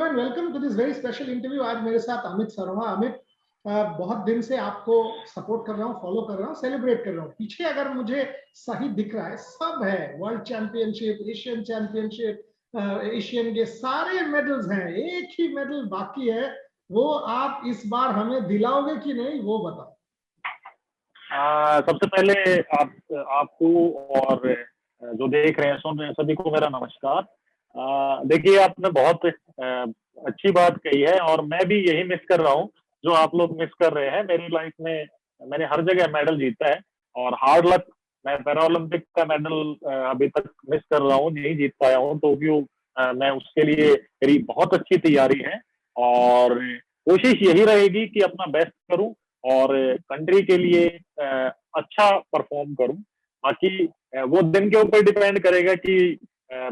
Hello and welcome to this very special interview. आज मेरे साथ अमित शर्मा। अमित, बहुत दिन से आपको सपोर्ट कर रहा हूँ, फॉलो कर रहा हूँ, सेलिब्रेट कर रहा हूँ। पीछे अगर मुझे सही दिख रहा है, सब है, world championship, Asian championship, Asian के सारे मेडल्स हैं। एक ही मेडल बाकी है, वो आप इस बार हमें दिलाओगे कि नहीं, वो बताओ। सबसे पहले आपको और जो देख रहे हैं सुन रहे हैं सभी को मेरा नमस्कार। देखिए, आपने बहुत अच्छी बात कही है और मैं भी यही मिस कर रहा हूँ जो आप लोग मिस कर रहे हैं। मेरी लाइफ में मैंने हर जगह मेडल जीता है और हार्ड लक मैं पैरा ओलंपिक का मेडल अभी तक मिस कर रहा हूँ, नहीं जीत पाया हूँ। टोक्यो मैं उसके लिए मेरी बहुत अच्छी तैयारी है और कोशिश यही रहेगी कि अपना बेस्ट करूं और कंट्री के लिए अच्छा परफॉर्म करूं। बाकी वो दिन के ऊपर डिपेंड करेगा कि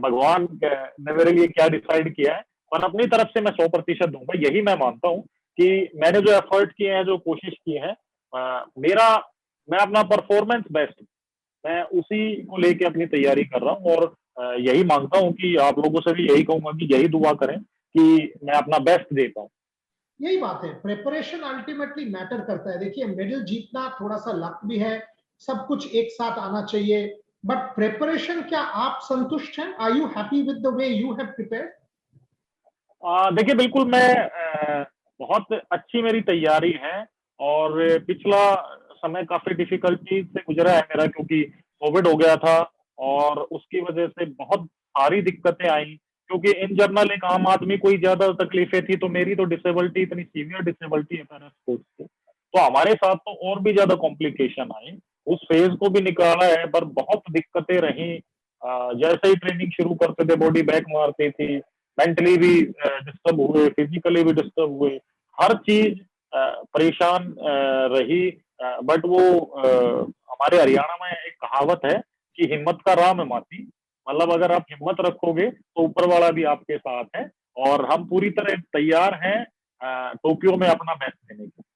भगवान ने मेरे लिए क्या डिसाइड किया है, पर अपनी तरफ से मैं 100% दूंगा। यही मैं मानता हूं कि मैंने जो एफर्ट किए हैं, जो कोशिश की है, मेरा मैं अपना परफॉर्मेंस बेस्ट मैं उसी को लेके अपनी तैयारी कर रहा हूँ और यही मांगता हूँ कि आप लोगों से भी यही कहूंगा कि यही दुआ करें कि मैं अपना बेस्ट दे पाऊँ। यही बात है, प्रिपरेशन अल्टीमेटली मैटर करता है। देखिए, मेडल जीतना थोड़ा सा लक भी है, सब कुछ एक साथ आना चाहिए, बट प्रिपरेशन, क्या आप संतुष्ट हैं? Are you happy with the way you have prepared? देखिए, बिल्कुल मैं बहुत अच्छी मेरी तैयारी है और पिछला समय काफी डिफिकल्टी से गुजरा है मेरा, क्योंकि कोविड हो गया था और उसकी वजह से बहुत सारी दिक्कतें आई। क्योंकि इन जनरल एक आम आदमी को ही ज्यादा तकलीफें थी, तो मेरी तो डिसेबिलिटी इतनी सीवियर डिसेबिलिटी है पैरा स्पोर्ट्स की, तो हमारे साथ तो और भी ज्यादा कॉम्प्लिकेशन आई। उस फेज को भी निकाला है, पर बहुत दिक्कतें रही। जैसे ही ट्रेनिंग शुरू करते थे बॉडी बैक मारती थी, मेंटली भी डिस्टर्ब हुए, फिजिकली भी डिस्टर्ब हुए, हर चीज परेशान रही। बट वो हमारे हरियाणा में एक कहावत है कि हिम्मत का राम है माती। मतलब अगर आप हिम्मत रखोगे तो ऊपर वाला भी आपके साथ है और हम पूरी तरह तैयार हैं टोक्यो में अपना बेस्ट देने के।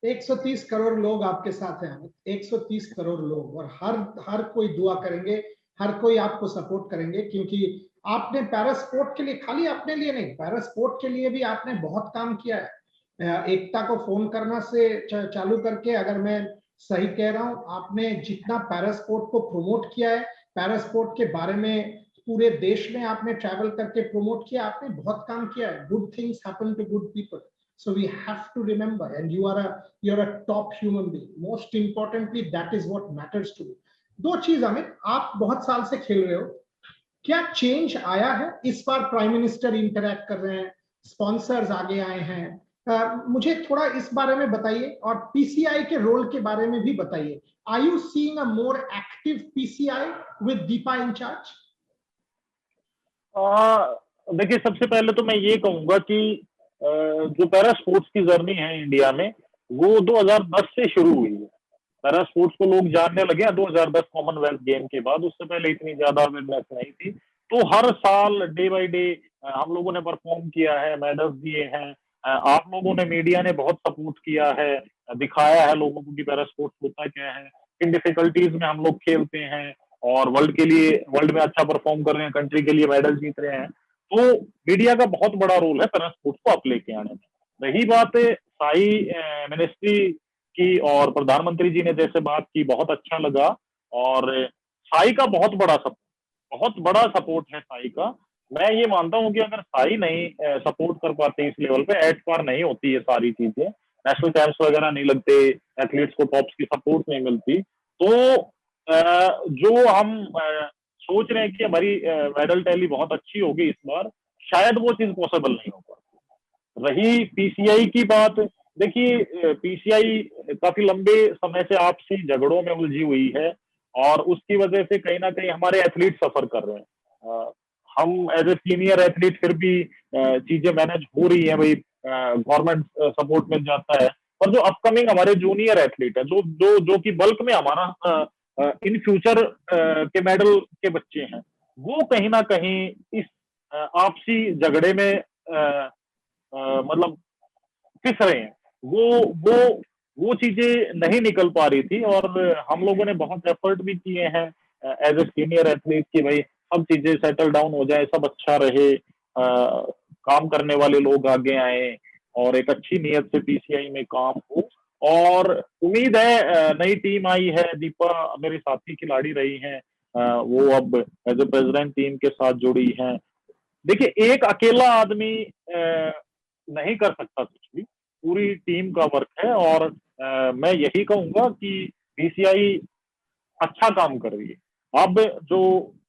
130 करोड़ लोग आपके साथ हैं अमित, 130 करोड़ लोग, और हर हर कोई दुआ करेंगे, हर कोई आपको सपोर्ट करेंगे, क्योंकि आपने पैरा स्पोर्ट के लिए, खाली अपने लिए नहीं, पैरा स्पोर्ट के लिए भी आपने बहुत काम किया है। एकता को फोन करना से चालू करके, अगर मैं सही कह रहा हूं, आपने जितना पैरा स्पोर्ट को प्रमोट किया है, पैरा स्पोर्ट के बारे में पूरे देश में आपने ट्रैवल करके प्रमोट किया, आपने बहुत काम किया है। Good things happen to good people, so we have to remember, and you're a top human being. Most importantly, that is what matters to me. दो चीज अमित, आप बहुत साल से खेल रहे हो, क्या चेंज आया है? इस बार प्राइम मिनिस्टर इंटरैक्ट कर रहे हैं, स्पॉन्सर्स आगे आए हैं, मुझे थोड़ा इस बारे में बताइए, और पीसीआई के रोल के बारे में भी बताइए। Are you seeing a more active PCI with Deepa in charge? देखिए, सबसे पहले तो मैं ये कहूंगा कि जो पैरा स्पोर्ट्स की जर्नी है इंडिया में, वो 2010 से शुरू हुई है। पैरा स्पोर्ट्स को लोग जानने लगे हैं 2010 कॉमनवेल्थ गेम के बाद। उससे पहले इतनी ज्यादा अवेयरनेस नहीं थी। तो हर साल डे बाय डे हम लोगों ने परफॉर्म किया है, मेडल्स दिए हैं। आप लोगों ने, मीडिया ने बहुत सपोर्ट किया है, दिखाया है लोगों को कि पैरा स्पोर्ट्स होता क्या है, किन डिफिकल्टीज में हम लोग खेलते हैं और वर्ल्ड के लिए, वर्ल्ड में अच्छा परफॉर्म कर रहे हैं, कंट्री के लिए मेडल जीत रहे हैं। तो मीडिया का बहुत बड़ा रोल है पैरा स्पोर्ट्स को अप लेके आने में। रही बात साई मिनिस्ट्री की और प्रधानमंत्री जी ने जैसे बात की, बहुत अच्छा लगा। और साई का बहुत बड़ा सपोर्ट है साई का। मैं ये मानता हूं कि अगर साई नहीं सपोर्ट कर पाते इस लेवल पे, एट पार नहीं होती ये सारी चीजें, नेशनल कैंप्स वगैरह नहीं लगते, एथलीट्स को टॉप्स की सपोर्ट नहीं मिलती, तो जो हम सोच रहे हैं कि हमारी मेडल टैली बहुत अच्छी होगी इस बार, शायद वो चीज पॉसिबल नहीं हो पाती। रही पीसीआई की बात, देखिए पीसीआई काफी लंबे समय से आपसी झगड़ों में उलझी हुई है और उसकी वजह से कहीं ना कहीं हमारे एथलीट सफर कर रहे हैं। हम एज ए सीनियर एथलीट फिर भी चीजें मैनेज हो रही है भाई, गवर्नमेंट सपोर्ट मिल जाता है। और जो अपकमिंग हमारे जूनियर एथलीट है, जो जो जो कि बल्क में हमारा इन फ्यूचर के मेडल के बच्चे हैं, वो कहीं ना कहीं इस आपसी झगड़े में मतलब पिस रहे हैं। वो वो चीजें नहीं निकल पा रही थी और हम लोगों ने बहुत एफर्ट भी किए हैं एज ए सीनियर एथलीट कि भाई सब चीजें सेटल डाउन हो जाए, सब अच्छा रहे, काम करने वाले लोग आगे आए और एक अच्छी नीयत से पीसीआई में काम हो। और उम्मीद है, नई टीम आई है, दीपा मेरी साथी खिलाड़ी रही हैं, वो अब एज ए प्रेसिडेंट टीम के साथ जुड़ी हैं। देखिए, एक अकेला आदमी नहीं कर सकता कुछ भी, पूरी टीम का वर्क है। और मैं यही कहूंगा कि बीसीआई अच्छा काम कर रही है। अब जो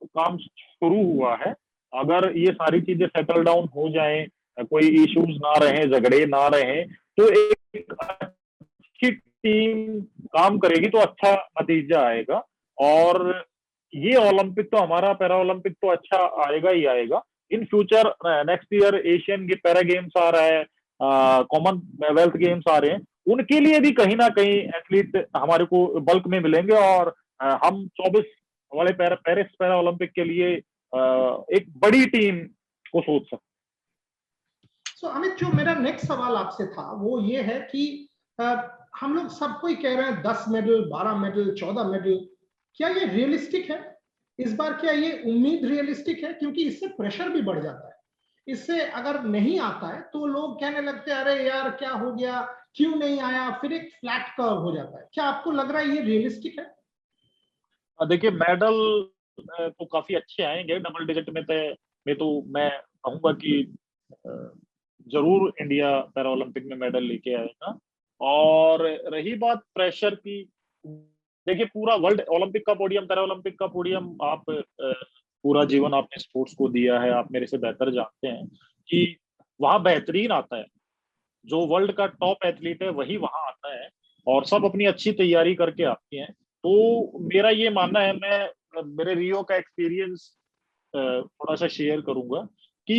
काम शुरू हुआ है, अगर ये सारी चीजें सेटल डाउन हो जाएं, कोई इश्यूज ना रहे, झगड़े ना रहे, तो एक अच्छी टीम काम करेगी तो अच्छा नतीजा आएगा। और ये ओलंपिक तो हमारा पैरा ओलंपिक तो अच्छा आएगा ही आएगा। In future next year Asian para games आ रहा है, कॉमनवेल्थ गेम्स आ रहे हैं, उनके लिए भी कहीं ना कहीं एथलीट हमारे को बल्क में मिलेंगे। और हम 24 वाले पेरिस पैरा ओलंपिक के लिए एक बड़ी टीम को सोच सकते। सो अमित, जो मेरा नेक्स्ट सवाल आपसे था वो ये है कि हम लोग सब कोई कह रहे हैं 10 मेडल, 12 मेडल, 14 मेडल, क्या ये रियलिस्टिक है इस बार? क्या ये उम्मीद रियलिस्टिक है? क्योंकि इससे प्रेशर भी बढ़ जाता है। इससे अगर नहीं आता है तो लोग कहने लगते हैं अरे यार क्या हो गया, क्यों नहीं आया, फिर एक फ्लैट कर्व हो जाता है। क्या आपको लग रहा है ये रियलिस्टिक है? देखिए, मेडल तो काफी अच्छे आएंगे, डबल डिजिट में तो मैं कहूंगा कि जरूर इंडिया पैरा ओलंपिक में मेडल लेके आएगा। और रही बात प्रेशर की, देखिए, पूरा वर्ल्ड ओलंपिक का पोडियम, पैरा ओलंपिक का पोडियम, आप पूरा जीवन आपने स्पोर्ट्स को दिया है, आप मेरे से बेहतर जानते हैं कि वहां बेहतरीन आता है, जो वर्ल्ड का टॉप एथलीट है वही वहां आता है, और सब अपनी अच्छी तैयारी करके आती हैं। तो मेरा ये मानना है, मैं मेरे रियो का एक्सपीरियंस थोड़ा सा शेयर करूंगा कि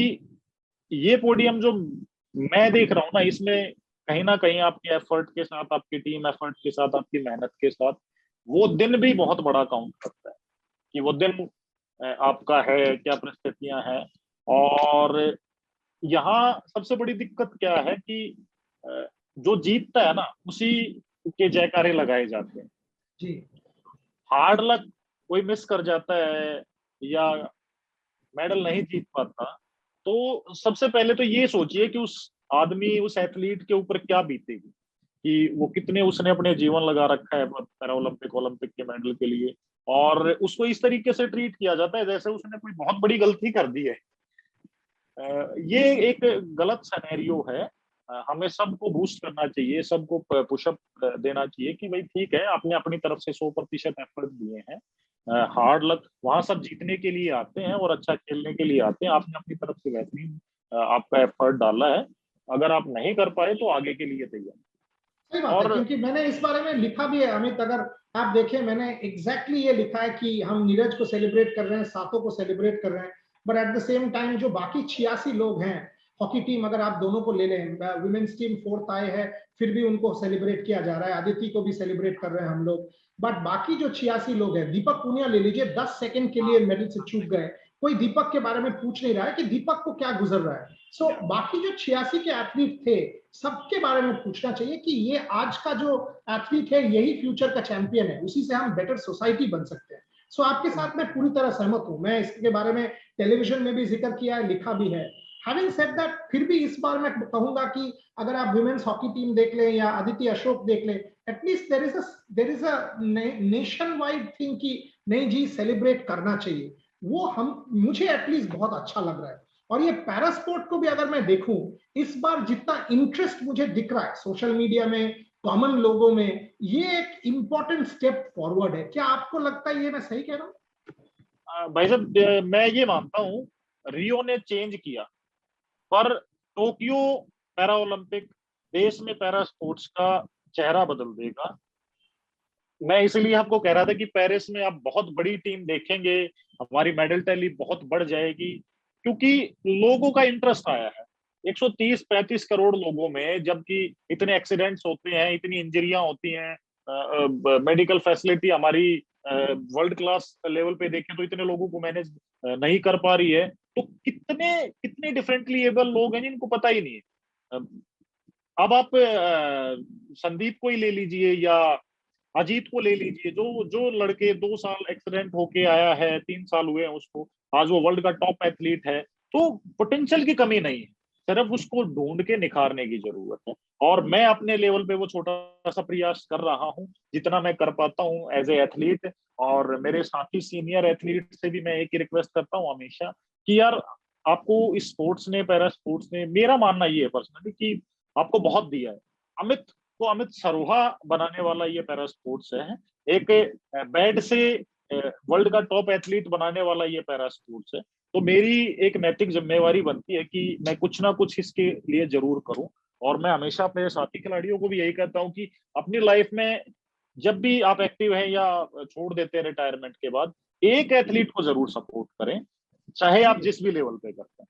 ये पोडियम जो मैं देख रहा हूँ ना, इसमें कहीं ना कहीं आपके एफर्ट के साथ, आपकी टीम एफर्ट के साथ, आपकी मेहनत के साथ, वो दिन भी बहुत बड़ा काउंट करता है कि वो दिन आपका है, क्या परिस्थितियां हैं। और यहाँ सबसे बड़ी दिक्कत क्या है कि जो जीतता है ना, उसी के जयकारे लगाए जाते हैं। जी। हार्ड लक कोई मिस कर जाता है या मेडल नहीं जीत पाता, तो सबसे पहले तो ये सोचिए कि उस आदमी, उस एथलीट के ऊपर क्या बीतेगी, कि वो कितने उसने अपने जीवन लगा रखा है पैरा ओलंपिक ओलंपिक के मेडल के लिए, और उसको इस तरीके से ट्रीट किया जाता है जैसे उसने कोई बहुत बड़ी गलती कर दी है। ये एक गलत सिनेरियो है। हमें सबको बूस्ट करना चाहिए, सबको पुशअप देना चाहिए कि भाई ठीक है, आपने अपनी तरफ से 100% एफर्ट दिए हैं। हार्ड लक, वहां सब जीतने के लिए आते हैं और अच्छा खेलने के लिए आते हैं। आपने अपनी तरफ से बेहतरीन आपका एफर्ट डाला है, अगर आप नहीं कर पाए तो आगे के लिए तैयार। सही बात है, और क्योंकि मैंने इस बारे में लिखा भी है अमित। अगर आप देखें, मैंने एग्जैक्टली ये लिखा है कि हम नीरज को सेलिब्रेट कर रहे हैं, सातों को सेलिब्रेट कर रहे हैं, but at the same time जो बाकी 86 लोग हैं, हॉकी टीम अगर आप दोनों को ले लें, वुमेन्स टीम 4th आए हैं, फिर भी उनको सेलिब्रेट किया जा रहा है, अदिति को भी सेलिब्रेट कर रहे हैं हम लोग। बट बाकी जो 86 लोग हैं, दीपक पुनिया ले लीजिए, 10 सेकंड के लिए मेडल से चूक गए, कोई दीपक के बारे में पूछ नहीं रहा है कि दीपक को क्या गुजर रहा है। सो बाकी जो 86 के एथलीट थे, सबके बारे में पूछना चाहिए कि ये आज का जो एथलीट है यही फ्यूचर का चैंपियन है, उसी से हम बेटर सोसाइटी बन सकते हैं। सो आपके साथ मैं पूरी तरह सहमत हूं। मैं इसके बारे में टेलीविजन में भी जिक्र किया है, लिखा भी है। हैविंग सेड दैट, फिर भी इस बार मैं कहूंगा कि अगर आप वुमेन्स हॉकी टीम देख लें या अदिति अशोक देख लें, at least there is a nationwide thing कि नहीं जी, सेलिब्रेट करना चाहिए। वो हम, मुझे एटलीस्ट बहुत अच्छा लग रहा है। और ये पैरा स्पोर्ट को भी अगर मैं देखूं, इस बार जितना इंटरेस्ट मुझे दिख रहा है सोशल मीडिया में, कॉमन लोगों में, ये एक इंपॉर्टेंट स्टेप फॉरवर्ड है। क्या आपको लगता है ये मैं सही कह रहा हूँ? भाई साहब, मैं ये मानता हूँ, रियो ने चेंज किया, पर टोक्यो पैरा ओलंपिक देश में पैरा स्पोर्ट्स का चेहरा बदल देगा। मैं इसलिए आपको कह रहा था कि पेरिस में आप बहुत बड़ी टीम देखेंगे, हमारी मेडल टैली बहुत बढ़ जाएगी, क्योंकि लोगों का इंटरेस्ट आया है। 130-35 करोड़ लोगों में, जबकि इतने एक्सीडेंट्स होते हैं, इतनी इंजरियां होती हैं, मेडिकल फैसिलिटी हमारी वर्ल्ड क्लास लेवल पे देखें तो इतने लोगों को मैनेज नहीं कर पा रही है, तो कितने कितने डिफरेंटली एबल लोग हैं जिनको पता ही नहीं है। अब आप संदीप को ही ले लीजिए या अजीत को ले लीजिए, जो जो लड़के 2 साल एक्सीडेंट होके आया है, 3 साल हुए हैं उसको, आज वो वर्ल्ड का टॉप एथलीट है। तो पोटेंशियल की कमी नहीं है, सिर्फ उसको ढूंढ के निखारने की जरूरत है। और मैं अपने लेवल पे वो छोटा सा प्रयास कर रहा हूँ जितना मैं कर पाता हूँ एज ए एथलीट। और मेरे साथी सीनियर एथलीट से भी मैं एक ही रिक्वेस्ट करता हूँ हमेशा कि यार आपको इस स्पोर्ट्स ने, पैरा स्पोर्ट्स ने, मेरा मानना ये है पर्सनली कि आपको बहुत दिया है। अमित को अमित सरोहा बनाने वाला ये पैरा स्पोर्ट्स है। एक बेड से वर्ल्ड का टॉप एथलीट बनाने वाला ये पैरा स्पोर्ट्स है। तो मेरी एक नैतिक जिम्मेवारी बनती है कि मैं कुछ ना कुछ इसके लिए जरूर करूं। और मैं हमेशा अपने साथी खिलाड़ियों को भी यही कहता हूं कि अपनी लाइफ में जब भी आप एक्टिव हैं या छोड़ देते हैं रिटायरमेंट के बाद, एक एथलीट को जरूर सपोर्ट करें, चाहे आप जिस भी लेवल पे करते हैं।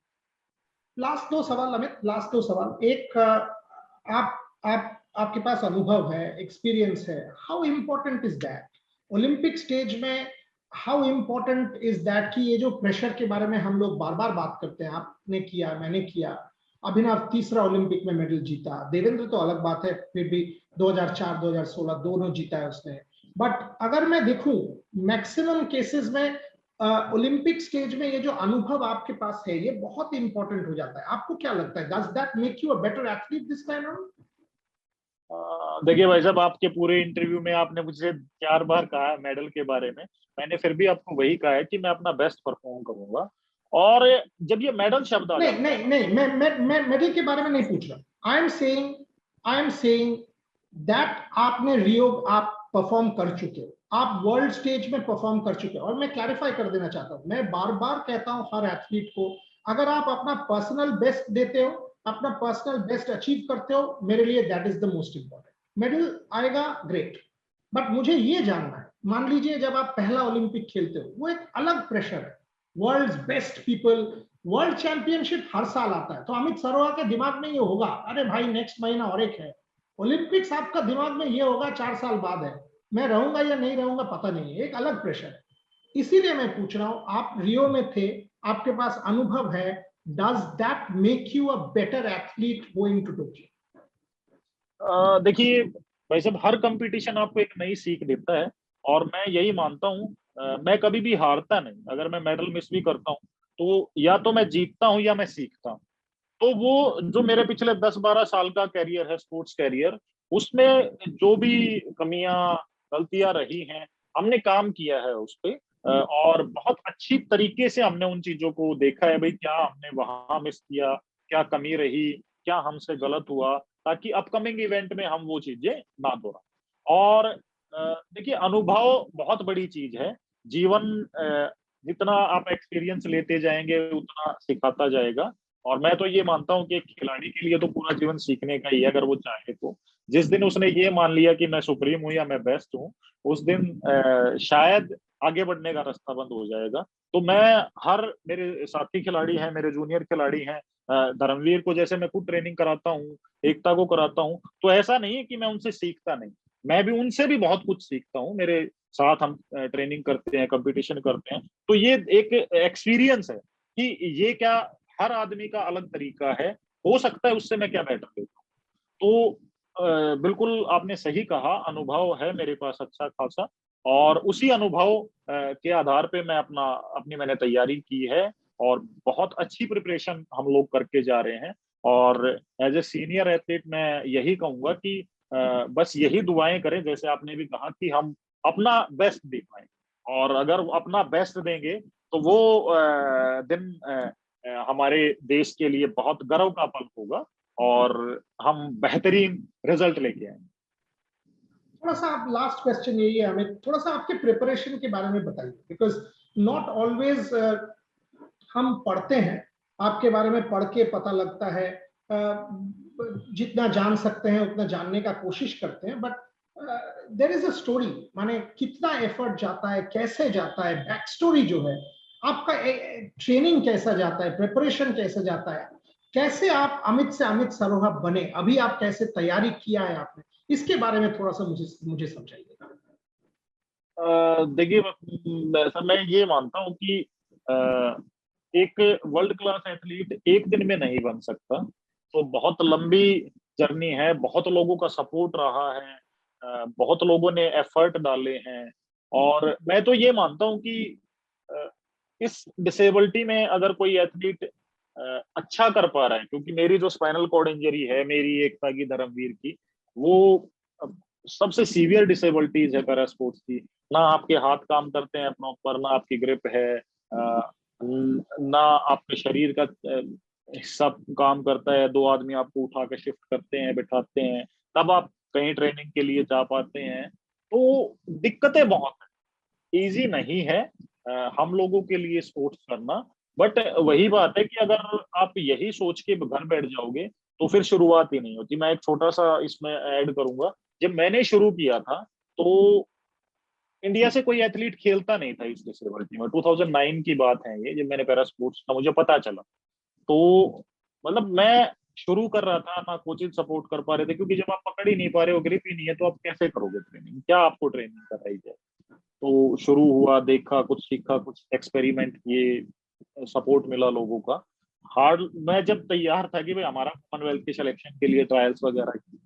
लास्ट 2 सवाल अमित, लास्ट 2 सवाल। एक आप आपके पास अनुभव है, एक्सपीरियंस है, how important is that Olympic stage में? हाउ इंपॉर्टेंट इज दैट कि ये जो प्रेशर के बारे में हम लोग बार बार बात करते हैं, आपने किया, मैंने किया, अभिनव तीसरा ओलंपिक में मेडल जीता, देवेंद्र तो अलग बात है, फिर भी 2004 2016 दोनों जीता है उसने। बट अगर मैं देखूं मैक्सिमम केसेस में ओलंपिक स्टेज में ये जो अनुभव आपके पास है ये बहुत इंपॉर्टेंट हो जाता है। आपको क्या लगता है, does that make you a better athlete this time around? देखिए भाई साहब, आपके पूरे इंटरव्यू में आपने मुझे 4 बार कहा मेडल के बारे में, मैंने फिर भी आपको वही कहा है कि मैं अपना बेस्ट परफॉर्म करूंगा। और जब ये मेडल शब्द आ नहीं जाता है, नहीं नहीं, मैं मेडल के बारे में नहीं पूछ रहा। आई एम सेइंग दैट आपने रियो आप परफॉर्म कर चुके हो, आप वर्ल्ड स्टेज में परफॉर्म कर चुके हो। और मैं क्लैरिफाई कर देना चाहता हूं, मैं बार बार कहता हूं हर एथलीट को, अगर आप अपना पर्सनल बेस्ट देते हो, अपना पर्सनल बेस्ट अचीव करते हो, मेरे लिए that is the most important. Medal आएगा ग्रेट, बट मुझे ये जानना है, मान लीजिए जब आप पहला ओलंपिक खेलते हो, वो एक अलग प्रेशर है, world's best people, world championship हर साल आता है, तो अमित सरोहा के दिमाग में ये होगा, अरे भाई नेक्स्ट महीना और एक है। ओलंपिक्स आपका दिमाग में ये होगा 4 साल बाद है, मैं रहूंगा या नहीं रहूंगा पता नहीं है, एक अलग प्रेशर है। इसीलिए मैं पूछ रहा हूं, आप रियो में थे, आपके पास अनुभव है, does that make you a better athlete going to Tokyo? देखिए भाई साहब, हर कंपटीशन आपको एक नई सीख देता है। और मैं यही मानता हूँ, मैं कभी भी हारता नहीं। अगर मैं मेडल मिस भी करता हूँ तो या तो मैं जीतता हूँ या मैं सीखता हूँ। तो वो जो मेरे पिछले 10-12 साल का कैरियर है, स्पोर्ट्स कैरियर, उसमें जो भी कमियां, गलतियां रही हैं, हमने काम किया है उस पे। और बहुत अच्छी तरीके से हमने उन चीजों को देखा है, भाई क्या हमने वहां मिस किया, क्या कमी रही, क्या हमसे गलत हुआ, ताकि अपकमिंग इवेंट में हम वो चीजें ना दोहराएं। और देखिए, अनुभव बहुत बड़ी चीज है। जीवन जितना आप एक्सपीरियंस लेते जाएंगे उतना सिखाता जाएगा। और मैं तो ये मानता हूँ कि एक खिलाड़ी के लिए तो पूरा जीवन सीखने का ही है, अगर वो चाहे तो। जिस दिन उसने ये मान लिया कि मैं सुप्रीम हूँ या मैं बेस्ट हूँ, उस दिन शायद आगे बढ़ने का रास्ता बंद हो जाएगा। तो मैं हर मेरे साथी खिलाड़ी हैं, मेरे जूनियर खिलाड़ी हैं, धर्मवीर को जैसे मैं खुद ट्रेनिंग कराता हूँ, एकता को कराता हूँ, तो ऐसा नहीं है कि मैं उनसे सीखता नहीं, मैं भी उनसे भी बहुत कुछ सीखता हूँ। मेरे साथ हम ट्रेनिंग करते हैं, कंपटीशन करते हैं, तो ये एक एक्सपीरियंस है कि ये क्या, हर आदमी का अलग तरीका है, हो सकता है उससे मैं क्या बेटर देता हूँ। तो बिल्कुल आपने सही कहा, अनुभव है मेरे पास अच्छा खासा। और उसी अनुभव के आधार पे मैं अपनी मैंने तैयारी की है। और बहुत अच्छी प्रिपरेशन हम लोग करके जा रहे हैं। और एज ए सीनियर एथलीट मैं यही कहूंगा कि बस यही दुआएं करें, जैसे आपने भी कहा, कि हम अपना बेस्ट दे पाए। और अगर अपना बेस्ट देंगे तो वो दिन हमारे देश के लिए बहुत गर्व का पल होगा और हम बेहतरीन रिजल्ट लेके आएंगे। थोड़ा सा आप, लास्ट क्वेश्चन यही है हमें, थोड़ा सा आपके प्रिपरेशन के बारे में बताइए, बिकॉज नॉट ऑलवेज हम पढ़ते हैं, आपके बारे में पढ़ के पता लगता है, जितना जान सकते हैं उतना जानने का कोशिश करते हैं, but there is a story, माने कितना एफर्ट जाता है, कैसे जाता है, बैक स्टोरी जो है आपका, ट्रेनिंग कैसा जाता है, प्रिपरेशन कैसे जाता है, कैसे आप अमित से अमित सरोहा बने, अभी आप कैसे तैयारी किया है आपने, इसके बारे में थोड़ा सा मुझे समझाइएगा। देखिए, सर मैं ये मानता हूँ कि एक वर्ल्ड क्लास एथलीट एक दिन में नहीं बन सकता। तो बहुत लंबी जर्नी है, बहुत लोगों का सपोर्ट रहा है, बहुत लोगों ने एफर्ट डाले हैं। और मैं तो ये मानता हूँ कि इस डिसेबिलिटी में अगर कोई एथलीट अच्छा कर पा रहा है, क्योंकि मेरी जो स्पाइनल कॉर्ड इंजरी है, मेरी एकता की, धर्मवीर की, वो सबसे सीवियर डिसेबिलिटीज है पैरा स्पोर्ट्स की। ना आपके हाथ काम करते हैं प्रॉपर, ना आपकी ग्रिप है, ना आपके शरीर का हिस्सा काम करता है। दो आदमी आपको उठा के शिफ्ट करते हैं, बिठाते हैं, तब आप कहीं ट्रेनिंग के लिए जा पाते हैं। तो दिक्कतें बहुत है, इजी नहीं है हम लोगों के लिए स्पोर्ट्स करना। बट वही बात है कि अगर आप यही सोच के घर बैठ जाओगे तो फिर शुरुआत ही नहीं होती। मैं एक छोटा सा इसमें ऐड करूंगा, जब मैंने शुरू किया था तो इंडिया से कोई एथलीट खेलता नहीं था इस डिसेबिलिटी में। 2009 की बात है ये, जब मैंने पैरा स्पोर्ट्स का मुझे पता चला। तो मतलब मैं शुरू कर रहा था, ना कोचेज सपोर्ट कर पा रहे थे, क्योंकि जब आप पकड़ ही नहीं पा रहे हो, ग्रिप ही नहीं है, तो आप कैसे करोगे ट्रेनिंग, क्या आपको ट्रेनिंग कराई जाए। तो शुरू हुआ, देखा, कुछ सीखा, कुछ एक्सपेरिमेंट किए, सपोर्ट मिला लोगों का। हार्ड मैं जब तैयार था कि भाई हमारा कॉमनवेल्थ के सिलेक्शन के लिए ट्रायल्स वगैरह की,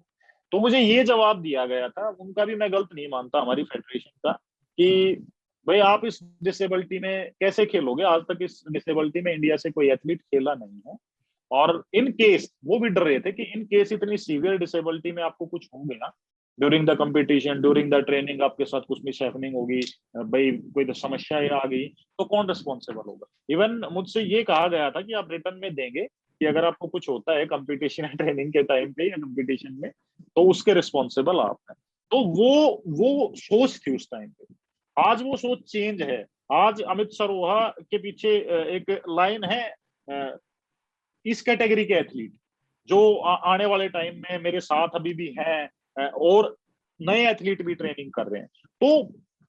तो मुझे ये जवाब दिया गया था, उनका भी मैं गलत नहीं मानता, हमारी फेडरेशन का, कि भाई आप इस डिसेबिलिटी में कैसे खेलोगे, आज तक इस डिसेबिलिटी में इंडिया से कोई एथलीट खेला नहीं है। और इन केस वो भी डर रहे थे कि इन केस इतनी सीवियर डिसेबिलिटी में आपको कुछ हो गया during the competition, during the training, आपके साथ कुछ मिस हैपनिंग होगी, भाई कोई समस्या आ गई, तो कौन रिस्पॉन्सिबल होगा। इवन मुझसे ये कहा गया था कि आप रिटर्न में देंगे कि अगर आपको कुछ होता है कंपटीशन या ट्रेनिंग के टाइम पे या कंपटीशन में, तो उसके रिस्पॉन्सिबल आप हैं। तो वो सोच थी उस टाइम पे। आज वो सोच चेंज है। आज अमित सरोहा के पीछे एक लाइन है, इस कैटेगरी के एथलीट जो आने वाले टाइम में मेरे साथ अभी भी हैं, और नए एथलीट भी ट्रेनिंग कर रहे हैं। तो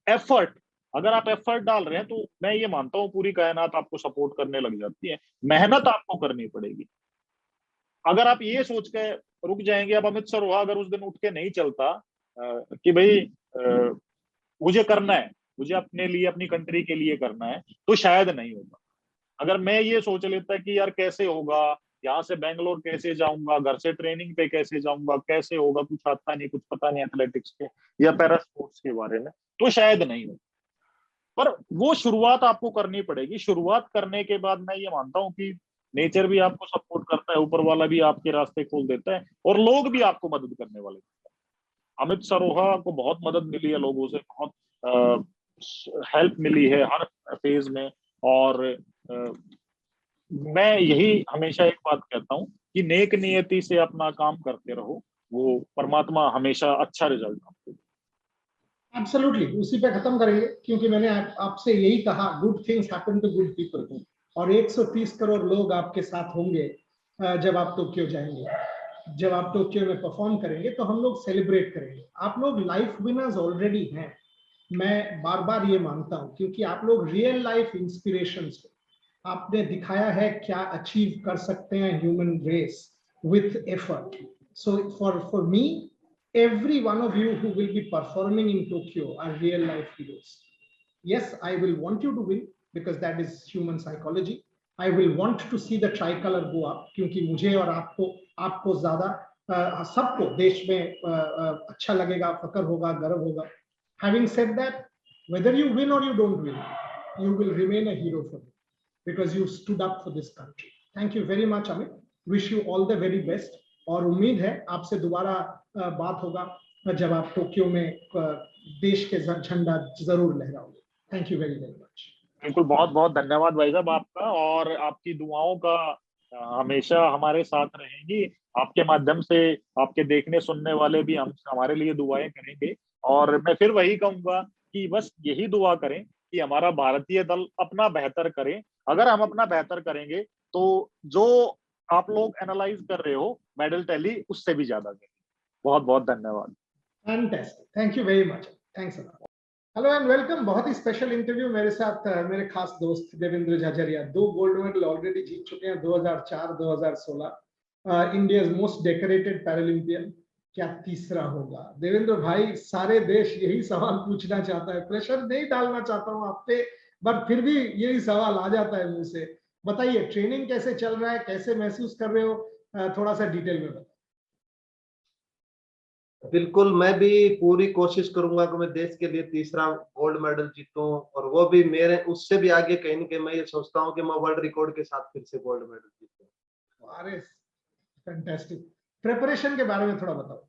एफर्ट, अगर आप एफर्ट डाल रहे हैं, तो मैं ये मानता हूँ पूरी कायनात आपको सपोर्ट करने लग जाती है। मेहनत आपको करनी पड़ेगी। अगर आप ये सोच के रुक जाएंगे, अब अमित सरोहा अगर उस दिन उठ के नहीं चलता कि भाई मुझे करना है, मुझे अपने लिए, अपनी कंट्री के लिए करना है, तो शायद नहीं होगा। अगर मैं ये सोच लेता कि यार कैसे होगा, यहाँ से बैंगलोर कैसे जाऊंगा, घर से ट्रेनिंग पे कैसे जाऊंगा, कैसे होगा, कुछ आता नहीं, कुछ पता नहीं एथलेटिक्स के या पैरा स्पोर्ट्स के बारे में, तो शायद नहीं हो। पर वो शुरुआत आपको करनी पड़ेगी। शुरुआत करने के बाद मैं ये मानता हूँ कि नेचर भी आपको सपोर्ट करता है, ऊपर वाला भी आपके रास्ते खोल देता है, और लोग भी आपको मदद करने वाले। अमित सरोहा को बहुत मदद मिली है लोगों से, बहुत हेल्प मिली है हर फेज में। और मैं यही हमेशा एक बात कहता हूँ कि नेक नियति से अपना काम करते रहो, वो परमात्मा हमेशा अच्छा रिजल्ट आपको। एब्सोल्युटली, उसी पे खत्म करेंगे, क्योंकि मैंने आपसे यही कहा, good things happen to good people. और 130 करोड़ लोग आपके साथ होंगे जब आप टोक्यो जाएंगे। जब आप टोक्यो में परफॉर्म करेंगे तो हम लोग सेलिब्रेट करेंगे। आप लोग लाइफ विनर्स ऑलरेडी हैं, मैं बार बार ये मानता हूं, क्योंकि आप लोग रियल लाइफ इंस्पिरेशंस हो। आपने दिखाया है क्या अचीव कर सकते हैं human race with effort. So for me, every one of you who will be performing in Tokyo are real life heroes. Yes, I will want you to win because that is human psychology. I will want to see the tricolor go up, क्योंकि मुझे और आपको ज्यादा सबको देश में अच्छा लगेगा, फकर होगा, गर्व होगा। Having said that, whether you win or you don't win, you will remain a hero for me because you stood up for this country. Thank you very much, Amit. Wish you all the very best. और उम्मीद है आपसे दोबारा बात होगा जब आप Tokyo में देश के झंडा जरूर लहराओगे। Thank you very very much. बिल्कुल, बहुत बहुत धन्यवाद भाई साहब आपका, और आपकी दुआओं का हमेशा हमारे साथ रहेंगी। आपके माध्यम से आपके देखने सुनने वाले भी हमारे लिए दुआएं करेंगे। और मैं फिर वही कहूंगा कि बस यही दुआ करें कि हमारा भारतीय दल अपना बेहतर करे। अगर हम अपना बेहतर करेंगे तो जो आप लोग एनालाइज कर रहे हो मेडल टैली, उससे भी ज्यादा करेंगे। बहुत बहुत धन्यवाद। Fantastic, thank you very much, thanks a lot. Hello and welcome. बहुत ही स्पेशल इंटरव्यू मेरे साथ मेरे खास दोस्त Devendra Jhajharia. 2 gold medal already जीत चुके हैं, 2004 2016। India's most decorated Paralympian. क्या तीसरा होगा? देवेंद्र भाई, सारे देश यही सवाल पूछना चाहता है, प्रेशर नहीं डालना चाहता हूं आप पे, बट फिर भी यही सवाल आ जाता है मुंह से। बताइए, ट्रेनिंग कैसे चल रहा है, कैसे महसूस कर रहे हो? थोड़ा सा डिटेल में बताइए। बिल्कुल, मैं भी पूरी कोशिश करूंगा कि मैं देश के लिए तीसरा गोल्ड मेडल जीतूं, और वो भी मेरे उससे भी आगे कहीं ना कहीं मैं ये सोचता हूं कि मैं वर्ल्ड रिकॉर्ड के साथ फिर से गोल्ड मेडल जीतूं। अरे फैंटास्टिक। प्रिपरेशन के बारे में थोड़ा बताओ।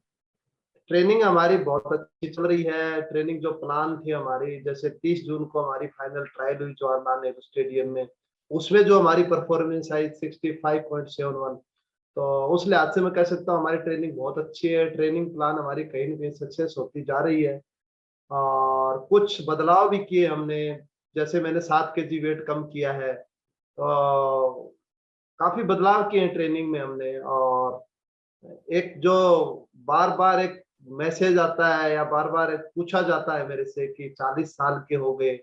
ट्रेनिंग हमारी बहुत अच्छी चल रही है। ट्रेनिंग जो प्लान थी हमारी, जैसे 30 जून को हमारी फाइनल ट्रायल हुई जवाहरलाल नेहरू स्टेडियम में, उसमें जो हमारी परफॉर्मेंस आई 65.71, तो उस लिहाज से मैं कह सकता हूँ हमारी ट्रेनिंग बहुत अच्छी है। ट्रेनिंग प्लान हमारी कहीं ना कहीं सक्सेस होती जा रही है। और कुछ बदलाव भी किए हमने, जैसे मैंने 7 kg वेट कम किया है, तो काफी बदलाव किए हैं ट्रेनिंग में हमने। और एक जो बार बार एक मैसेज आता है या बार बार पूछा जाता है मेरे से कि 40 साल के हो गए,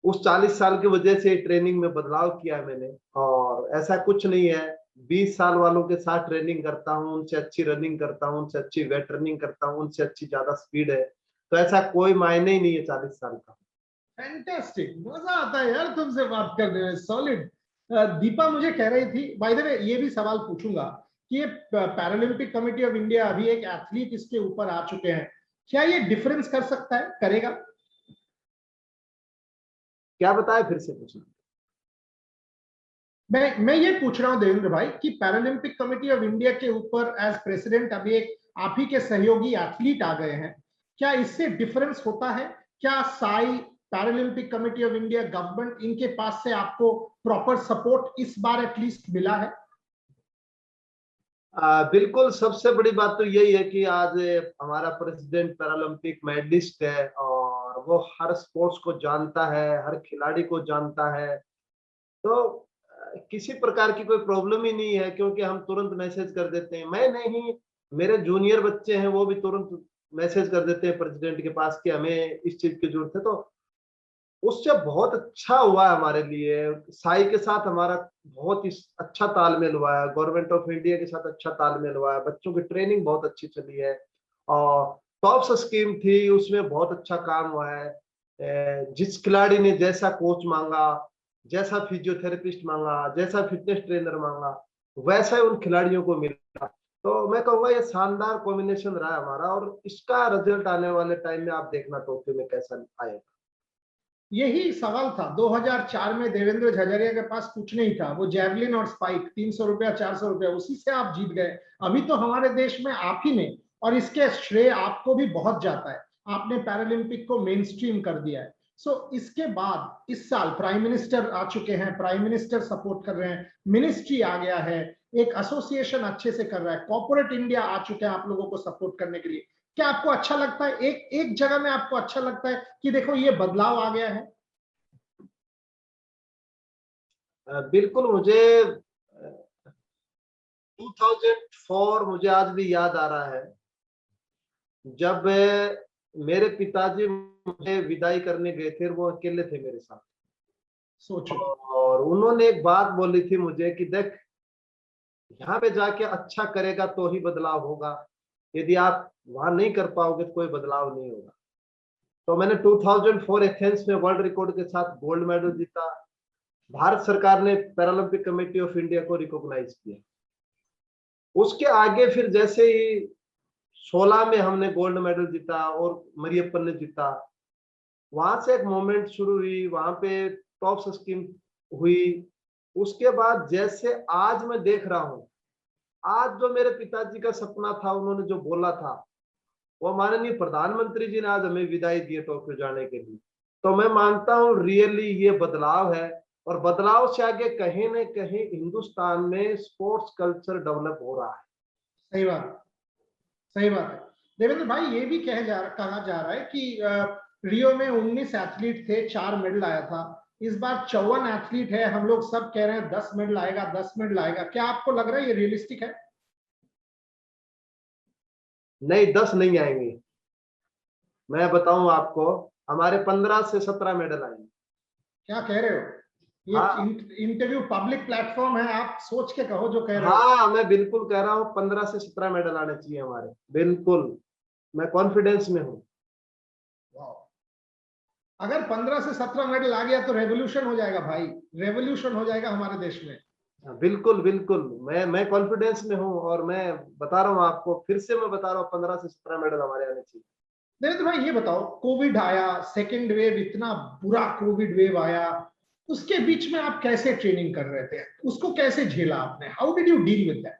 उस 40 साल की वजह से ट्रेनिंग में बदलाव किया है मैंने। और ऐसा कुछ नहीं है, 20 साल वालों के साथ ट्रेनिंग करता हूँ, उनसे अच्छी रनिंग करता हूँ, उनसे अच्छी वेट रनिंग करता हूँ, उनसे अच्छी ज्यादा स्पीड है, तो ऐसा कोई मायने ही नहीं है 40 साल का। फैंटास्टिक, मजा आता है यार तुमसे बात करने में। सॉलिड। दीपा मुझे कह रही थी, बाय द वे ये भी सवाल पूछूंगा कि ये पैरालंपिक कमेटी ऑफ इंडिया अभी एक एथलीट इसके ऊपर आ चुके हैं, क्या ये डिफरेंस कर सकता है, करेगा? क्या बताए, फिर से पूछना। मैं ये पूछ रहा हूं देवेंद्र भाई कि पैरालंपिक कमेटी ऑफ इंडिया के ऊपर एज प्रेसिडेंट अभी एक आप ही के सहयोगी एथलीट आ गए हैं, क्या इससे डिफरेंस होता है? क्या Sai, Paralympic committee of India, government, इनके पास से आपको प्रॉपर सपोर्ट इस बार एटलीस्ट मिला है? बिल्कुल, सबसे बड़ी बात तो यही है कि आज हमारा प्रेसिडेंट पैरालंपिक मेडलिस्ट है और वो हर स्पोर्ट्स को जानता है, हर खिलाड़ी को जानता है। तो किसी प्रकार की कोई प्रॉब्लम ही नहीं है, क्योंकि हम तुरंत मैसेज कर देते हैं। मैं नहीं, मेरे जूनियर बच्चे हैं वो भी तुरंत मैसेज कर देते हैं प्रेसिडेंट के पास कि हमें इस चीज की जरूरत है। तो उससे बहुत अच्छा हुआ है हमारे लिए। साई के साथ हमारा बहुत ही अच्छा तालमेल हुआ है, गवर्नमेंट ऑफ इंडिया के साथ अच्छा तालमेल हुआ है, बच्चों की ट्रेनिंग बहुत अच्छी चली है और टॉप्स स्कीम थी उसमें बहुत अच्छा काम हुआ है। जिस खिलाड़ी ने जैसा कोच मांगा, जैसा फिजियोथेरेपिस्ट मांगा, जैसा फिटनेस ट्रेनर मांगा, वैसा ही उन खिलाड़ियों को मिला। तो मैं कहूंगा ये शानदार कॉम्बिनेशन रहा हमारा और इसका रिजल्ट आने वाले टाइम में आप देखना टोक्यो में कैसा आएगा। यही सवाल था। 2004 में देवेंद्र झझरिया के पास कुछ नहीं था, वो जैवलिन और स्पाइक, 300 रुपया 400 रुपया, उसी से आप जीत गए। अभी तो हमारे देश में आप ही ने, और इसके श्रेय आपको भी बहुत जाता है, आपने पैरालंपिक को मेन स्ट्रीम कर दिया है। सो इसके बाद इस साल प्राइम मिनिस्टर आ चुके हैं, प्राइम मिनिस्टर सपोर्ट कर रहे हैं, मिनिस्ट्री आ गया है, एक एसोसिएशन अच्छे से कर रहा है, कॉर्पोरेट इंडिया आ चुके हैं आप लोगों को सपोर्ट करने के लिए। क्या आपको अच्छा लगता है, एक एक जगह में आपको अच्छा लगता है कि देखो ये बदलाव आ गया है? बिल्कुल, मुझे 2004 मुझे आज भी याद आ रहा है, जब मेरे पिताजी मुझे विदाई करने गए थे, वो अकेले थे मेरे साथ। सोचो। और उन्होंने एक बात बोली थी मुझे कि देख, यहाँ पे जाके अच्छा करेगा तो ही बदलाव होगा, यदि आप वहां नहीं कर पाओगे तो कोई बदलाव नहीं होगा। तो मैंने 2004 एथेंस में वर्ल्ड रिकॉर्ड के साथ गोल्ड मेडल जीता। भारत सरकार ने पैरालंपिक कमेटी ऑफ इंडिया को रिकॉग्नाइज किया। उसके आगे फिर जैसे ही 16 में हमने गोल्ड मेडल जीता और मरियप्पन ने जीता, वहां से एक मोमेंट शुरू हुई, वहां पे टॉप स्कीम हुई। उसके बाद जैसे आज मैं देख रहा हूँ, आज जो मेरे पिताजी का सपना था, उन्होंने जो बोला था, वो माननीय प्रधानमंत्री जी ने आज हमें विदाई दी है टोक्यो जाने के लिए। तो मैं मानता हूँ रियली ये बदलाव है और बदलाव से आगे कहीं न कहीं हिंदुस्तान में स्पोर्ट्स कल्चर डेवलप हो रहा है। सही बात, सही बात है। देवेंद्र भाई ये भी कहा जा रहा है कि रियो में 19 एथलीट थे, 4 मेडल आया था। इस बार 54 एथलीट है, हम लोग सब कह रहे हैं 10 मेडल आएगा, 10 मेडल आएगा। क्या आपको लग रहा है ये रियलिस्टिक है? नहीं, 10 नहीं आएंगे। मैं बताऊं आपको, हमारे 15 से 17 मेडल आएंगे। क्या कह रहे हो? ये हाँ, इंटरव्यू पब्लिक प्लेटफॉर्म है, आप सोच के कहो जो कह रहे हो। हाँ, मैं बिल्कुल कह रहा हूँ 15 से 17 मेडल आने चाहिए हमारे, बिल्कुल, मैं कॉन्फिडेंस में हूँ। अगर 15 से 17 मेडल आ गया तो रेवोल्यूशन हो जाएगा भाई, रेवोल्यूशन हो जाएगा हमारे देश में। बिल्कुल बिल्कुल, मैं कॉन्फिडेंस में हूँ और मैं बता रहा हूँ आपको, फिर से मैं बता रहा हूँ 15 से 17 मेडल हमारे आने चाहिए। देवेंद्र भाई ये बताओ, कोविड आया, सेकेंड वेव, इतना बुरा कोविड वेव आया, उसके बीच में आप कैसे ट्रेनिंग कर रहे थे, उसको कैसे झेला आपने, how did you deal with that?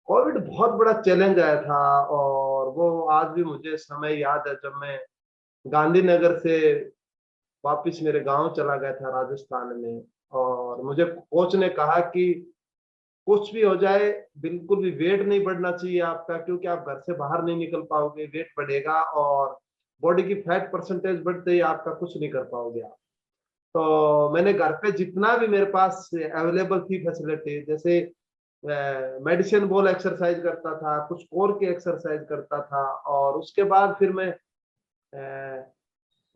Covid बहुत बड़ा चैलेंज आया था, और वो आज भी मुझे समय याद है जब मैं गांधीनगर से वापस मेरे गांव चला गया था राजस्थान में, और मुझे कोच ने कहा कि कुछ भी हो जाए बिल्कुल भी वेट नहीं बढ़ना चाहिए आपका, क्योंकि आप घर से बाहर नहीं निकल पाओगे, वेट बढ़ेगा और बॉडी की फैट परसेंटेज बढ़ते ही आपका कुछ नहीं कर पाओगे आप। तो मैंने घर पे जितना भी मेरे पास अवेलेबल थी फैसिलिटी, जैसे मेडिसिन बॉल एक्सरसाइज करता था, कुछ कोर की एक्सरसाइज करता था, और उसके बाद फिर मैं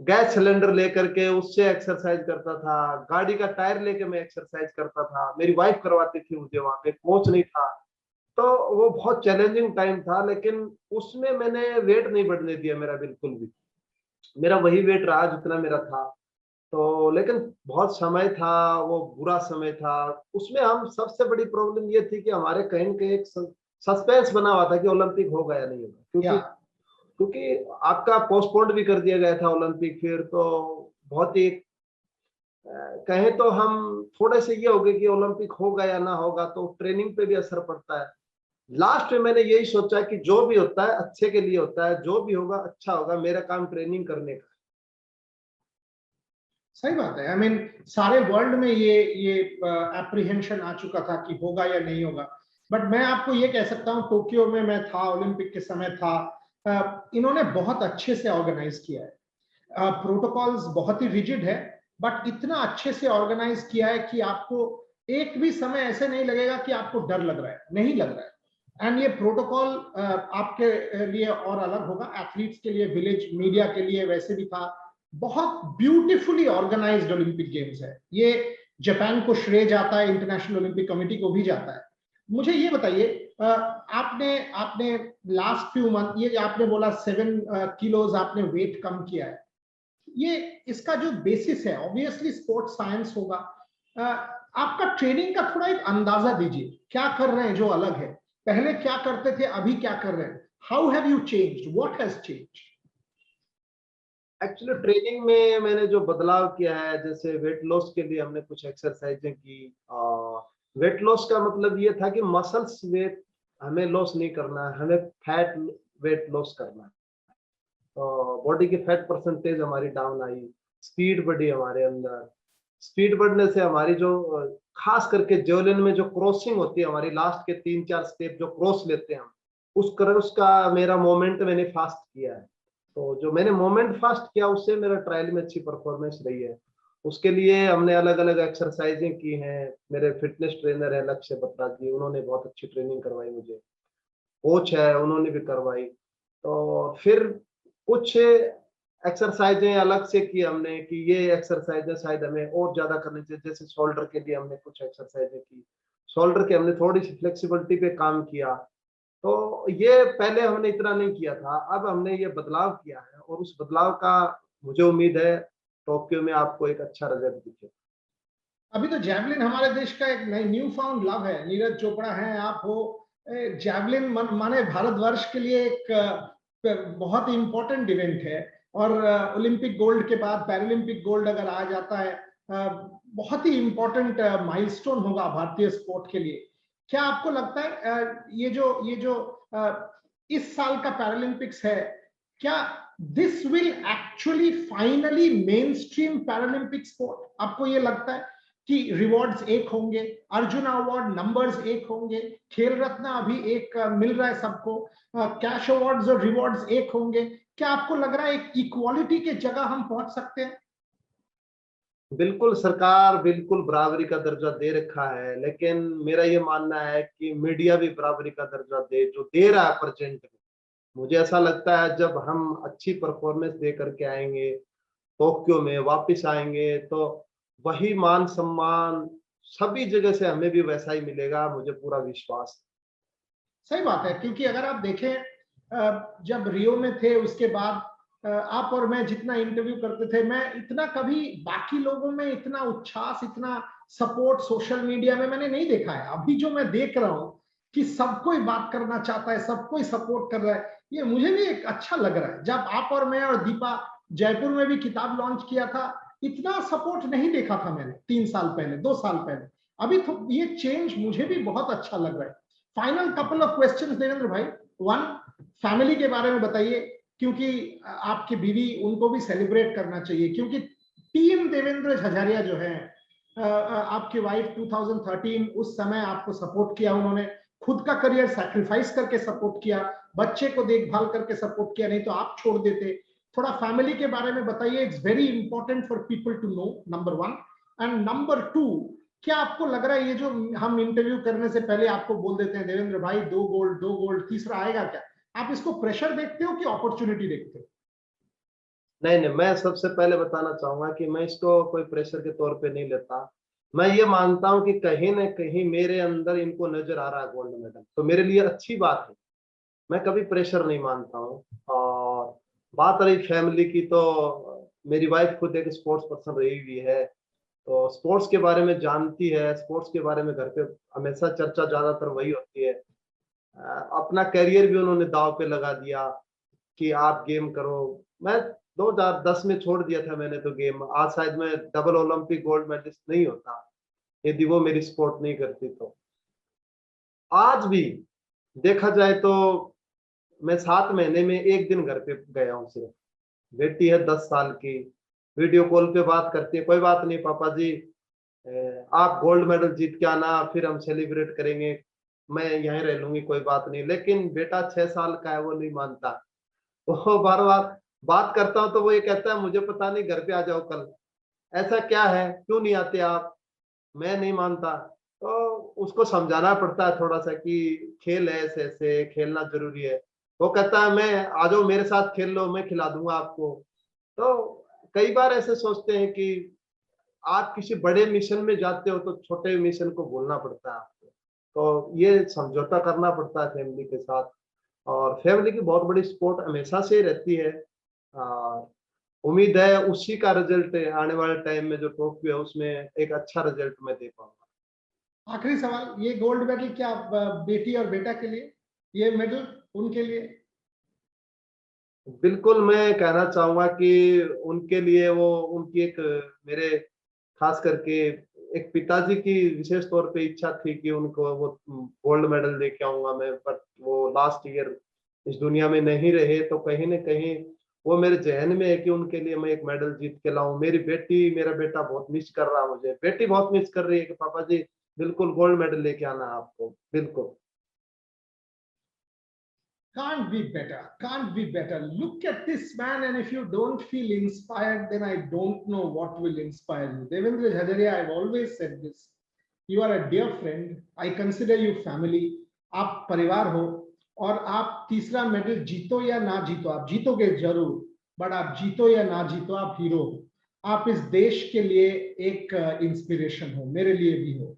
गैस सिलेंडर लेकर के उससे एक्सरसाइज करता था, गाड़ी का टायर लेके मैं एक्सरसाइज करता था, मेरी वाइफ करवाती थी मुझे, वहां पे कोच नहीं था। तो वो बहुत चैलेंजिंग टाइम था, लेकिन उसमें मैंने वेट नहीं बढ़ने दिया मेरा बिल्कुल भी, मेरा वही वेट रहा जितना मेरा था। तो लेकिन बहुत समय था, वो बुरा समय था। उसमें हम सबसे बड़ी प्रॉब्लम ये थी कि हमारे कहीं न कहीं एक सस्पेंस बना हुआ था कि ओलंपिक होगा या नहीं होगा, या क्योंकि आपका पोस्टपोन्ड भी कर दिया गया था ओलंपिक। फिर तो बहुत ही कहें तो हम थोड़े से ये हो गए कि ओलंपिक होगा या ना होगा, तो ट्रेनिंग पे भी असर पड़ता है। लास्ट में मैंने यही सोचा कि जो भी होता है अच्छे के लिए होता है, जो भी होगा अच्छा होगा, मेरा काम ट्रेनिंग करने का। सही बात है। आई मीन सारे वर्ल्ड में ये एप्रीहेंशन आ चुका था कि होगा या नहीं होगा। बट मैं आपको ये कह सकता हूँ, टोक्यो में मैं था, ओलंपिक के समय था, इन्होंने बहुत अच्छे से ऑर्गेनाइज किया है। प्रोटोकॉल्स बहुत ही रिजिड है, बट इतना अच्छे से ऑर्गेनाइज किया है कि आपको एक भी समय ऐसे नहीं लगेगा कि आपको डर लग रहा है, नहीं लग रहा है। एंड ये प्रोटोकॉल आपके लिए और अलग होगा, एथलीट्स के लिए, विलेज मीडिया के लिए वैसे भी था। बहुत ब्यूटीफुली ऑर्गेनाइज्ड ओलंपिक गेम्स है ये। जापान को श्रेय जाता है, इंटरनेशनल ओलंपिक कमेटी को भी जाता है। मुझे ये बताइए, आपने आपने लास्ट फ्यू मंथ, ये आपने बोला 7 किलोज आपने वेट कम किया है, ये इसका जो बेसिस है ऑब्वियसली स्पोर्ट्स साइंस होगा। आपका ट्रेनिंग का थोड़ा एक अंदाजा दीजिए, क्या कर रहे हैं जो अलग है, पहले क्या करते थे, अभी क्या कर रहे हैं, how have you changed, what has changed? Actually training में मैंने जो बदलाव किया है, जैसे वेट लॉस के लिए हमने कुछ एक्सरसाइजें की। वेट लॉस का मतलब ये था कि मसल्स वेट हमें लॉस नहीं करना है, हमें फैट वेट लॉस करना है। तो बॉडी की फैट परसेंटेज हमारी डाउन आई, स्पीड बढ़ी हमारे अंदर। स्पीड बढ़ने से हमारी जो खास करके जेवलिन में जो क्रॉसिंग होती है, हमारी लास्ट के 3-4 स्टेप जो क्रॉस लेते हैं हम, उसका मेरा मोमेंट मैंने फास्ट किया है। तो जो मैंने मोमेंट फास्ट किया उससे मेरा ट्रायल में अच्छी परफॉर्मेंस रही है। उसके लिए हमने अलग अलग एक्सरसाइजें की हैं। मेरे फिटनेस ट्रेनर है लक्ष्य बत्रा जी, उन्होंने बहुत अच्छी ट्रेनिंग करवाई मुझे। कोच है, उन्होंने भी करवाई। तो फिर कुछ एक्सरसाइजें अलग से की हमने कि ये एक्सरसाइजें शायद हमें और ज्यादा करनी चाहिए। जैसे शोल्डर के लिए हमने कुछ एक्सरसाइजें की, शोल्डर के हमने थोड़ी सी फ्लेक्सिबिलिटी पे काम किया। तो ये पहले हमने इतना नहीं किया था, अब हमने ये बदलाव किया है, और उस बदलाव का मुझे उम्मीद है टोक्यो में आपको एक अच्छा रिजल्ट दिखे। अभी तो जैवलिन हमारे देश का एक न्यू फाउंड लव है, नीरज चोपड़ा है, आप हो। जैवलिन माने भारतवर्ष के लिए एक बहुत ही इंपॉर्टेंट इवेंट है। और ओलंपिक गोल्ड के बाद पैरालंपिक गोल्ड अगर आ जाता है, बहुत ही इंपॉर्टेंट माइलस्टोन होगा भारतीय स्पोर्ट के लिए। क्या आपको लगता है ये जो इस साल का पैरालंपिक्स है, क्या this will actually finally main stream Paralympic sport? आपको ये लगता है कि रिवॉर्ड्स एक होंगे, अर्जुन अवार्ड नंबर्स एक होंगे, खेल रत्न अभी एक मिल रहा है सबको, कैश अवार्ड्स और रिवॉर्ड्स एक होंगे? क्या आपको लग रहा है एक इक्वालिटी के जगह हम पहुंच सकते हैं? बिल्कुल, सरकार बिल्कुल बराबरी का दर्जा दे रखा है, लेकिन मेरा ये मानना है कि मीडिया भी बराबरी का दर्जा दे, जो दे रहा है प्रेजेंट में। मुझे ऐसा लगता है जब हम अच्छी परफॉर्मेंस दे करके आएंगे, टोक्यो में वापस आएंगे, तो वही मान सम्मान सभी जगह से हमें भी वैसा ही मिलेगा, मुझे पूरा विश्वास सही बात है, क्योंकि अगर आप देखें, जब रियो में थे उसके बाद आप और मैं जितना इंटरव्यू करते थे, मैं इतना कभी बाकी लोगों में इतना उच्छ्वास, इतना सपोर्ट सोशल मीडिया में मैंने नहीं देखा है। अभी जो मैं देख रहा हूं कि सब कोई बात करना चाहता है, सब कोई सपोर्ट कर रहा है, ये मुझे भी एक अच्छा लग रहा है। जब आप और मैं और दीपा जयपुर में भी किताब लॉन्च किया था, इतना सपोर्ट नहीं देखा था मैंने 3 साल पहले, 2 साल पहले। अभी तो ये चेंज मुझे भी बहुत अच्छा लग रहा है। Final couple of questions Devendra भाई। वन, फैमिली के बारे में बताइए, क्योंकि आपकी बीवी, उनको भी सेलिब्रेट करना चाहिए, क्योंकि टीम देवेंद्र झझारिया जो है, आपकी वाइफ 2013 उस समय आपको सपोर्ट किया, उन्होंने खुद का करियर सैक्रिफाइस करके सपोर्ट किया, बच्चे को देखभाल करके सपोर्ट किया, नहीं तो आप छोड़ देते। थोड़ा फैमिली के बारे में बताइए, it's very important for people to know, number one. And number two, क्या आपको लग रहा है ये जो हम इंटरव्यू करने से पहले आपको बोल देते हैं देवेंद्र भाई 2 गोल्ड, तीसरा आएगा क्या, आप इसको प्रेशर देखते हो कि अपॉर्चुनिटी देखते हो? नहीं नहीं, मैं सबसे पहले बताना चाहूंगा कि मैं इसको कोई प्रेशर के तौर पे नहीं लेता। मैं ये मानता हूं कि कहीं ना कहीं मेरे अंदर इनको नजर आ रहा है गोल्ड मेडल, तो मेरे लिए अच्छी बात है। मैं कभी प्रेशर नहीं मानता हूँ। और बात रही फैमिली की, तो मेरी वाइफ खुद एक स्पोर्ट्स पर्सन रही हुई है, तो स्पोर्ट्स के बारे में जानती है। स्पोर्ट्स के बारे में घर पे हमेशा चर्चा ज्यादातर वही होती है। अपना करियर भी उन्होंने दांव पे लगा दिया कि आप गेम करो। मैं 2010 में छोड़ दिया था मैंने तो गेम। आज शायद मैं डबल ओलंपिक गोल्ड मेडलिस्ट नहीं होता यदि वो मेरी सपोर्ट नहीं करती। तो आज भी देखा जाए तो मैं 7 महीने में 1 दिन घर पे गया हूँ सिर्फ। बेटी है 10 साल की, वीडियो कॉल पे बात करती है, कोई बात नहीं पापा जी, आप गोल्ड मेडल जीत के आना, फिर हम सेलिब्रेट करेंगे, मैं यहीं रह लूंगी, कोई बात नहीं। लेकिन बेटा 6 साल का है, वो नहीं मानता। वो बार बार बात करता हूँ तो वो ये कहता है मुझे पता नहीं, घर पे आ जाओ कल। ऐसा क्या है, क्यों नहीं आते आप? मैं नहीं मानता। तो उसको समझाना पड़ता है थोड़ा सा कि खेल है, ऐसे ऐसे खेलना जरूरी है। वो कहता है मैं आ जाओ मेरे साथ खेल लो, मैं खिला दूंगा आपको। तो कई बार ऐसे सोचते हैं कि आप किसी बड़े मिशन में जाते हो तो छोटे मिशन को भूलना पड़ता है आपको। तो ये समझौता करना पड़ता है फैमिली के साथ। और फैमिली की बहुत बड़ी सपोर्ट हमेशा से रहती है। उम्मीद है उसी का रिजल्ट आने वाले टाइम में जो ट्रॉफी है उसमें एक अच्छा रिजल्ट मैं दे पाऊंगा। आखिरी सवाल, ये गोल्ड मेडल क्या बेटी और बेटा के लिए, ये मेडल उनके लिए? बिल्कुल, मैं कहना चाहूंगा कि उनके लिए वो उनकी एक मेरे खास करके एक पिताजी की विशेष तौर पे इच्छा थी कि उनको वो गोल्ड मेडल लेके आऊंगा मैं, बट वो लास्ट ईयर इस दुनिया में नहीं रहे। तो कहीं ना कहीं वो मेरे जहन में है कि उनके लिए मैं एक मेडल जीत के लाऊं। मेरी बेटी, मेरा बेटा बहुत मिस कर रहा है मुझे, बेटी बहुत मिस कर रही है कि पापा जी बिल्कुल गोल्ड मेडल लेके आना आपको, बिल्कुल। Can't be better, can't be better. Look at this man, and if you don't feel inspired, then I don't know what will inspire you. Devendra Jhajaria, I've always said this. You are a dear friend. I consider you family. आप परिवार हो, और आप तीसरा medal जीतो या ना जीतो, आप जीतोगे जरूर, बट आप जीतो या ना जीतो, आप हीरो हो। आप इस देश के लिए एक इंस्पिरेशन हो, मेरे लिए भी हो।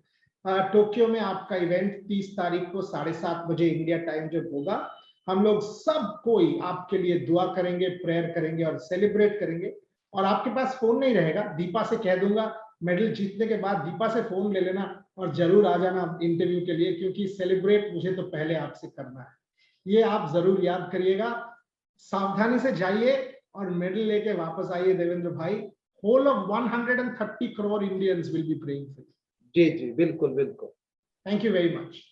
टोक्यो में आपका इवेंट 30 तारीख को 7:30 बजे इंडिया टाइम जब होगा, हम लोग सब कोई आपके लिए दुआ करेंगे, प्रेयर करेंगे और सेलिब्रेट करेंगे। और आपके पास फोन नहीं रहेगा, दीपा से कह दूंगा मेडल जीतने के बाद दीपा से फोन ले लेना और जरूर आ जाना इंटरव्यू के लिए, क्योंकि सेलिब्रेट मुझे तो पहले आपसे करना है। ये आप जरूर याद करिएगा। सावधानी से जाइए और मेडल लेके वापस आइए देवेंद्र भाई। Whole of 130 crore Indians will be praying for you. जी जी, बिल्कुल बिल्कुल। Thank you very much.